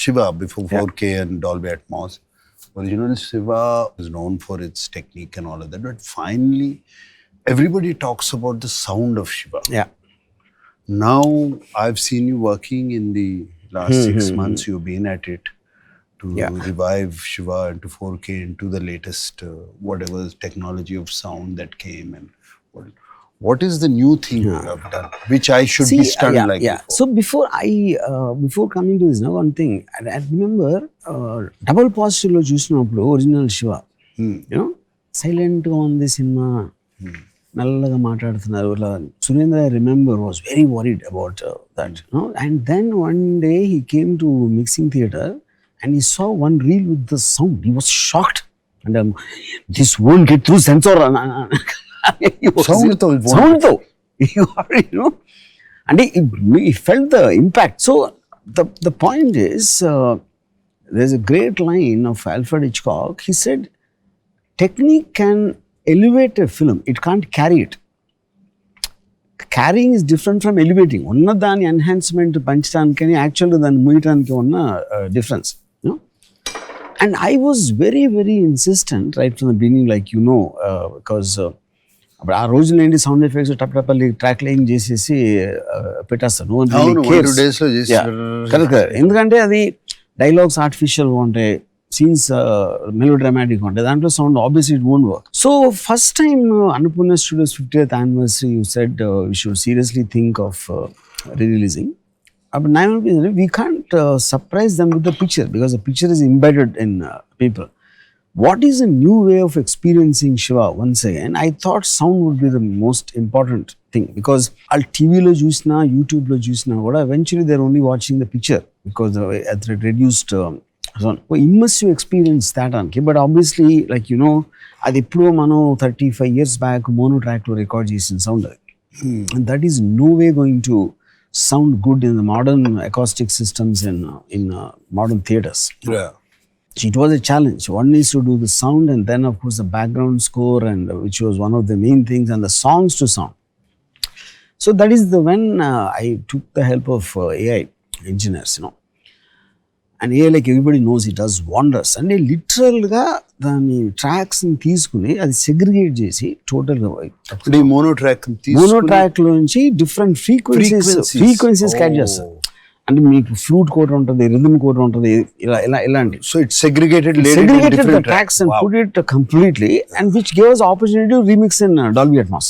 Shiva before 4K and Dolby Atmos. Original Shiva is known for its technique and all of that, but finally, everybody talks about the sound of Shiva. Yeah. Now, I've seen you working in the last 6 months. You've been at it to revive Shiva into 4K, into the latest whatever technology of sound that came. And what is the new thing you have done, which I should be stunned like before? So before coming to this, one thing, I remember double positive lo chusinapudu original Shiva. Silent on the cinema. Nallaga maatladutunnaru. Surendra, I remember, was very worried about that. And then one day he came to mixing theatre and he saw one reel with the sound. He was shocked. And this won't get through sensor. Sound though. And he felt the impact. So the point is, there's a great line of Alfred Hitchcock. He said, technique can elevate a film, it can't carry it. Carrying is different from elevating. Onna dani enhancement panchitanikani actually dan muyitaniki onna difference. And I was very, very insistent right from the beginning, like because ఆ రోజుల్లో ఏంటి sound effects టప్ track line చేసేసి పెట్టేస్తారు. No one really cares. ఎందుకంటే అది dialogues ఆర్టిఫిషియల్గా ఉంటాయి, సీన్స్ మెలో డ్రామాటిక్ ఉంటాయి, దాంట్లో sound obviously it won't work. So first time Annapurna studios 50th anniversary you said we should seriously think of releasing. But now we can't surprise them with the picture because the picture is embedded in people. What is a new way of experiencing Shiva once again? I thought sound would be the most important thing because al TV lo chusna, YouTube lo chusna, eventually they're only watching the picture because at the reduced immersive experience that anki. But obviously, like adi eppudo mano 35 years back mono track lo record chesin sound, and that is no way going to sound good in the modern acoustic systems in modern theaters. Yeah. So it was a challenge. One is to do the sound, and then of course the background score, and which was one of the main things, and the songs to sound. So that is when I took the help of AI engineers, and AI, like everybody knows, it does wonders. And literal ga dani tracks ni teeskuni adi segregate chesi total ga mono track lo nunchi different frequencies catch చేస్తారు. అంటే మీకు flute code ఉంటుంది, rhythm code ఉంటుంది, ఇలాంటి. So it's segregated the tracks and put it completely, and which gave us opportunity to remix in Dolby Atmos.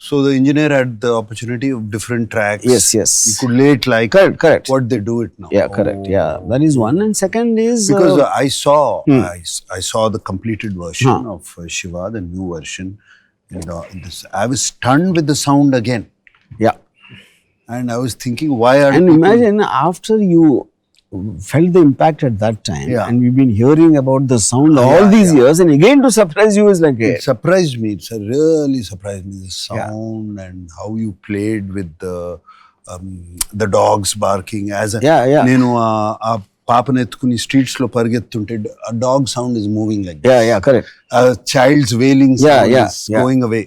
So the engineer had the opportunity of different tracks. Yes. You could lay it like correct. what they do it now. Yeah, correct. Yeah, that is one. And second is because I saw the completed version of Shiva, the new version. I was stunned with the sound again. Yeah. And I was thinking, why are and imagine after you felt the impact at that time, and we've been hearing about the sound all these years, and again to surprise you is like it surprised me. It's really surprised me, the sound and how you played with the dogs barking as నేను ఆ పాపను ఎత్తుకుని streets లో పరిగెత్తుంటే a dog sound is moving like that. Yeah, correct. A child's wailing sound is going away.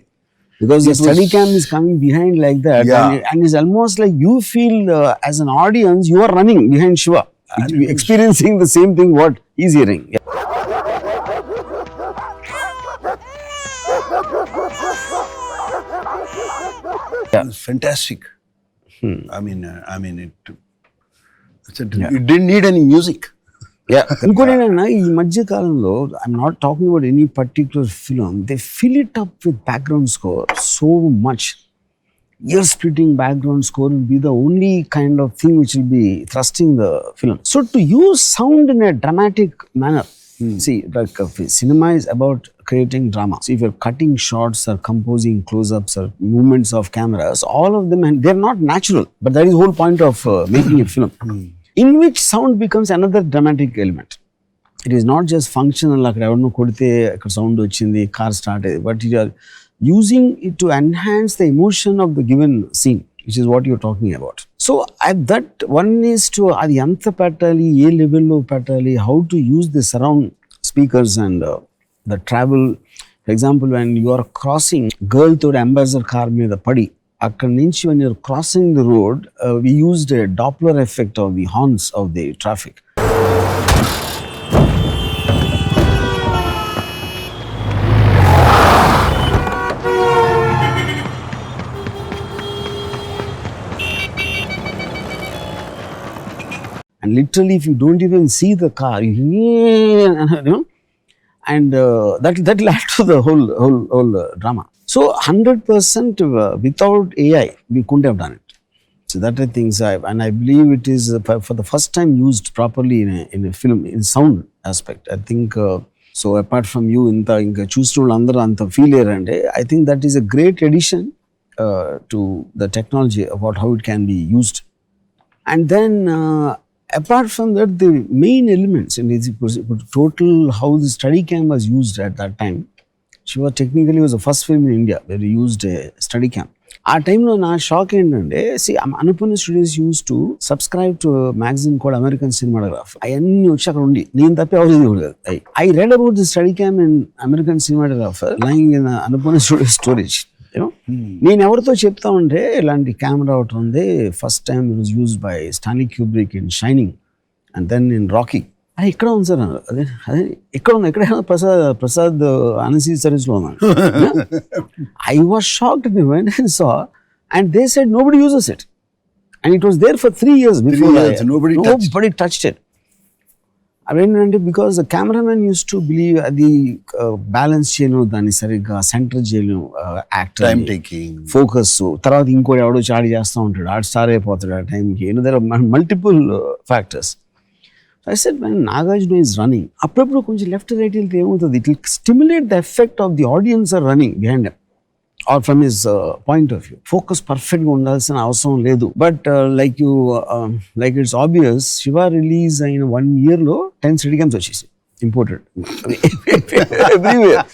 Because the steady cam is coming behind like that, and it's almost like you feel as an audience you are running behind Shiva, experiencing the same thing what he's hearing. It's fantastic. I mean, it didn't need any music. ఇంకోటి ఏంటన్నా, ఈ మధ్య కాలంలో I'm not talking about any particular film, they fill it up with background score so much. Year splitting background score will be the only kind of thing which will be thrusting the film. So to use sound in a dramatic manner, see, like cinema is about creating drama. So if you're cutting shots or composing close-ups or movements of cameras, all of them, and they're not natural, but that is the whole point of making a film. In which sound becomes another dramatic element. It is not just functional, like evarno kodite ikkada sound ochindi, car start, but you are using it to enhance the emotion of the given scene, which is what you're talking about. So at that one is to adi anta pettali, A level lo pettali, how to use the surround speakers and the travel. For example, when you are crossing, girl to ambassador car మీద పడి అక్కడి నుంచి when you're crossing the road, we used a Doppler effect of the horns of the traffic. And literally, if you don't even see the car, you know, and that will add to the whole drama. So 100% without AI, we couldn't have done it. So that I think, and I believe it is for the first time used properly in a film in sound aspect. I think so. Apart from you, inka choose anta feel and I think that is a great addition to the technology about how it can be used. And then apart from that, the main elements in its total how the Steadicam was used at that time. Shiva technically was the first film in India where we used a Steadicam. ఆ టైంలో నా షాక్ ఏంటంటే Annapurna studios use to subscribe to magazine called American Cinematographer అవన్నీ వచ్చి అక్కడ ఉండి నేను తప్పి ఎవరు I read about the Steadicam in American Cinematographer lying in Annapurna studio storage. నేను ఎవరితో చెప్తా ఉంటే ఇలాంటి కెమెరా ఒకటి ఉంది, first time it was used by Stanley Kubrick in Shining and then in Rocky. అది ఎక్కడ ఉంది సార్? అదే ఎక్కడ ఉంది? ఎక్కడ ప్రసాద్ అనసీ సర్వీస్లో ఉన్నాను. I was shocked when I saw, and they said nobody uses it, and it was there for 3 years before. Nobody touched it. అదేంటంటే because the cameraman use to believe అది బ్యాలెన్స్ చేయను, దాన్ని సరిగ్గా సెంటర్ చేయను, యాక్టర్ టైం టేకింగ్, ఫోకస్. తర్వాత ఇంకోటి ఎవడో చాడి చేస్తూ ఉంటాడు, ఆడు స్టార్ అయిపోతాడు ఆ టైంకి. There are multiple factors. I said, when Nagarjuna is running, అప్పుడప్పుడు కొంచెం లెఫ్ట్ రైట్ వెళ్తే ఏమవుతుంది, it will stimulate the effect of the audience are running behind him or from his point of view. Focus పర్ఫెక్ట్గా ఉండాల్సిన అవసరం లేదు. But like it's obvious, Shiva release అయిన 1 yearలో 10 Steadicams వచ్చేసి imported everywhere.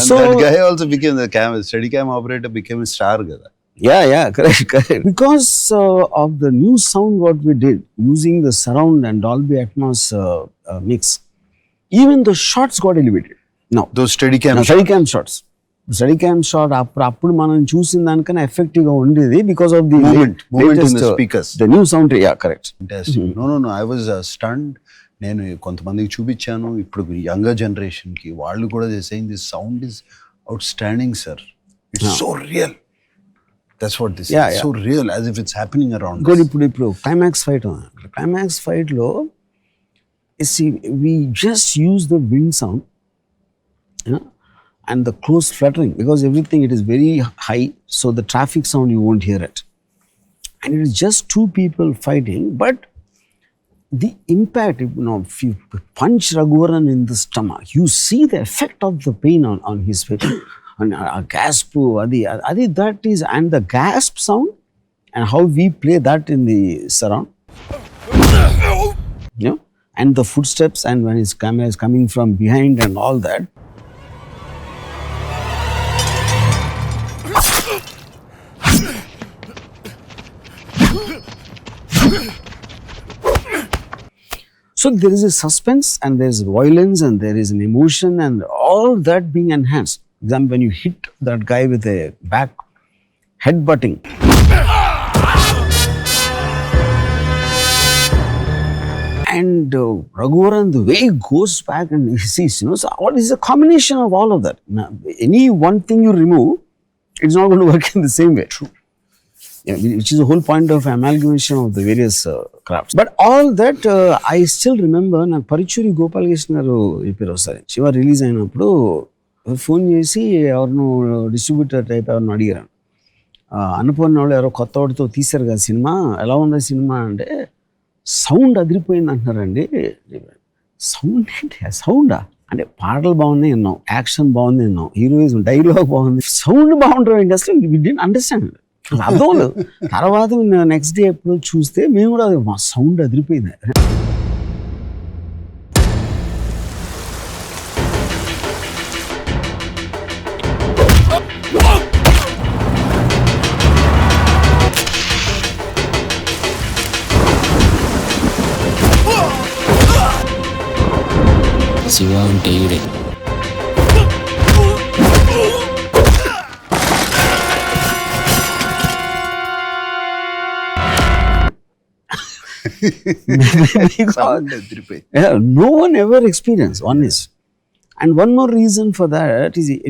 So that guy also became the Steadicam operator, became a star కదా. Yeah, correct. Because of the new sound what we did, using the surround and Dolby Atmos mix, even the shots got elevated. Now, those Steadicam shots. Steadicam shot appudu manam chusin danikana effective ga undedi because of the movement in the speakers. The new sound, yeah, correct. Fantastic. No, I was stunned. నేను కొంతమందికి చూపించాను, ఇప్పుడు younger జనరేషన్కి వాళ్ళు కూడా saying this sound is outstanding sir, it's so real. That's what this is. So real, as if it's happening around us. Good, ఇప్పుడు climax ఫైట్లో we just use the wind sound, and the close fluttering, because everything it is very high, so the traffic sound you won't hear it, and it is just 2 people fighting, but the impact, if you punch Raghuvaran in the stomach, you see the effect of the pain on his face. And a gasp, adi that is, and the gasp sound and how we play that in the surround, and the footsteps, and when his camera is coming from behind and all that. So there is a suspense, and there is violence, and there is an emotion, and all that being enhanced. Then when you hit that guy with a back headbutting, and Raghuvaran, the way he goes back and he sees, so what is a combination of all of that? Now, any one thing you remove, it's not going to work in the same way. True. Which is the whole point of amalgamation of the various crafts. But all that, I still remember, na Parichuri Gopalakrishna garu చెప్పారు ఒకసారి, Shiva release అయినప్పుడు phone చేసి ఎవరినో distributor type ఎవరినో అడిగారు, అనుపూర్ణ వాళ్ళు ఎవరో కొత్త వాడితో తీశారు కదా సినిమా, ఎలా ఉంది సినిమా అంటే, సౌండ్ అదిరిపోయింది అంటున్నారండి. సౌండ్ ఏంటి? సౌండా అంటే పాటలు బాగున్నాయి అన్నాం, యాక్షన్ బాగుంది అన్నాం, హీరోయిజం, డైలాగ్ బాగుంది, సౌండ్ బాగుంటుంది అసలు వి డిడ్ంట్ అండర్స్టాండ్. అర్థం లేదు. తర్వాత నెక్స్ట్ డే ఎప్పుడు చూస్తే మేము కూడా మా సౌండ్ అదిరిపోయింది. శివ అంటే ఈడే. because Sound అదిరిపోయి. no one ever experienced, one is. And one more reason for that is